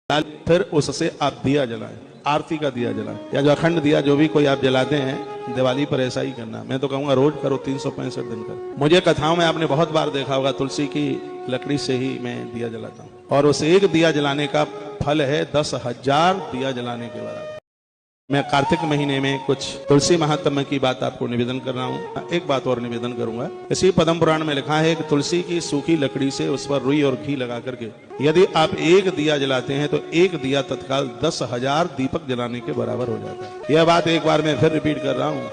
फिर उससे आप दिया जलाएं, आरती का दिया जलाएं, या जो अखंड दिया जो भी कोई आप जलाते हैं दिवाली पर ऐसा ही करना। मैं तो कहूँगा रोज करो, 365 दिन कर। मुझे कथाओं में आपने बहुत बार देखा होगा, तुलसी की लकड़ी से ही मैं दिया जलाता हूँ और उस एक दिया जलाने का फल है 10,000 दिया जलाने के बराबर। मैं कार्तिक महीने में कुछ तुलसी महात्म्य की बात आपको निवेदन कर रहा हूँ। एक बात और निवेदन करूंगा। इसी पद्म पुराण में लिखा है कि तुलसी की सूखी लकड़ी से उस पर रुई और घी लगा करके यदि आप एक दिया जलाते हैं तो एक दिया तत्काल 10,000 दीपक जलाने के बराबर हो जाता है। यह बात एक बार मैं फिर रिपीट कर रहा हूँ।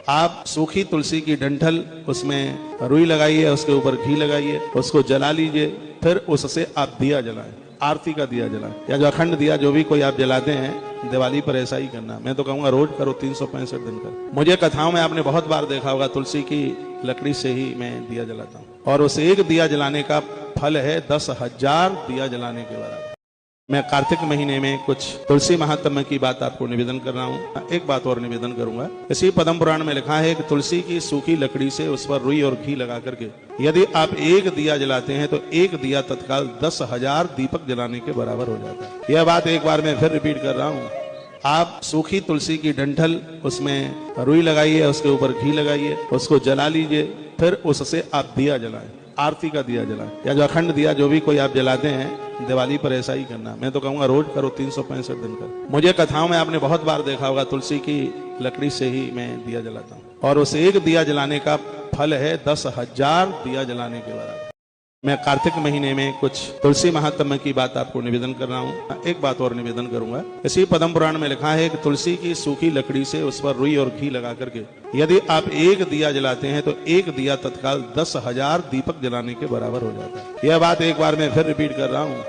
आप सूखी तुलसी की डंठल, उसमें रुई लगाइए, उसके ऊपर घी लगाइए, उसको जला लीजिए, फिर उससे आप दिया जलाएं, आरती का दिया जलाएं, या जो अखंड दिया जो भी कोई आप जलाते हैं दिवाली पर ऐसा ही करना। मैं तो कहूँगा रोज करो, 365 दिन कर। मुझे कथाओं में आपने बहुत बार देखा होगा, तुलसी की लकड़ी से ही मैं दिया जलाता हूँ और उस एक दिया जलाने का फल है 10,000 दिया जलाने के बराबर। मैं कार्तिक महीने में कुछ तुलसी महात्म्य की बात आपको निवेदन कर रहा हूँ। एक बात और निवेदन करूंगा। इसी पद्म पुराण में लिखा है कि तुलसी की सूखी लकड़ी से उस पर रुई और घी लगा करके यदि आप एक दिया जलाते हैं तो एक दिया तत्काल 10,000 दीपक जलाने के बराबर हो जाता है। यह बात एक बार मैं फिर रिपीट कर रहा हूँ। आप सूखी तुलसी की डंठल, उसमें रुई लगाइए, उसके ऊपर घी लगाइए, उसको जला लीजिए, फिर उससे आप दिया जलाएं, आरती का दिया जलाएं, या जो अखंड दिया जो भी कोई आप जलाते हैं दिवाली पर ऐसा ही करना। मैं तो कहूँगा रोज करो, 365 दिन कर। मुझे कथाओं में आपने बहुत बार देखा होगा, तुलसी की लकड़ी से ही मैं दिया जलाता हूँ और उस एक दिया जलाने का फल है 10,000 दिया जलाने के बराबर। मैं कार्तिक महीने में कुछ तुलसी महात्म्य की बात आपको निवेदन कर रहा हूँ। एक बात और निवेदन करूंगा। इसी पद्म पुराण में लिखा है कि तुलसी की सूखी लकड़ी से उस पर रुई और घी लगा करके यदि आप एक दिया जलाते हैं तो एक दिया तत्काल 10,000 दीपक जलाने के बराबर हो जाता है। यह बात एक बार मैं फिर रिपीट कर रहा हूँ।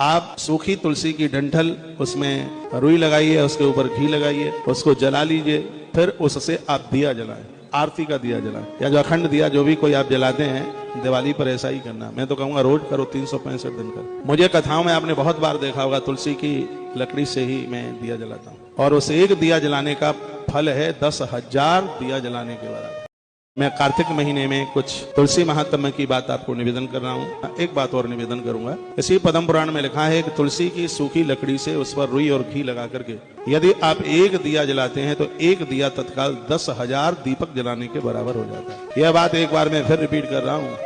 आप सूखी तुलसी की डंठल, उसमें रुई लगाइए, उसके ऊपर घी लगाइए, उसको जला लीजिए, फिर उससे आप दिया जलाएं, आरती का दिया जलाएं, या जो अखंड दिया जो भी कोई आप जलाते हैं दिवाली पर ऐसा ही करना। मैं तो कहूँगा रोज करो, 365 दिन कर। मुझे कथाओं में आपने बहुत बार देखा होगा, तुलसी की लकड़ी से ही मैं दिया जलाता हूँ और उस एक दिया जलाने का फल है 10,000 दिया जलाने के बराबर। मैं कार्तिक महीने में कुछ तुलसी महात्म्य की बात आपको निवेदन कर रहा हूँ। एक बात और निवेदन करूंगा। इसी पद्म पुराण में लिखा है कि तुलसी की सूखी लकड़ी से उस पर रुई और घी लगा करके यदि आप एक दिया जलाते हैं तो एक दिया तत्काल 10,000 दीपक जलाने के बराबर हो जाता है। यह बात एक बार मैं फिर रिपीट कर रहा हूँ।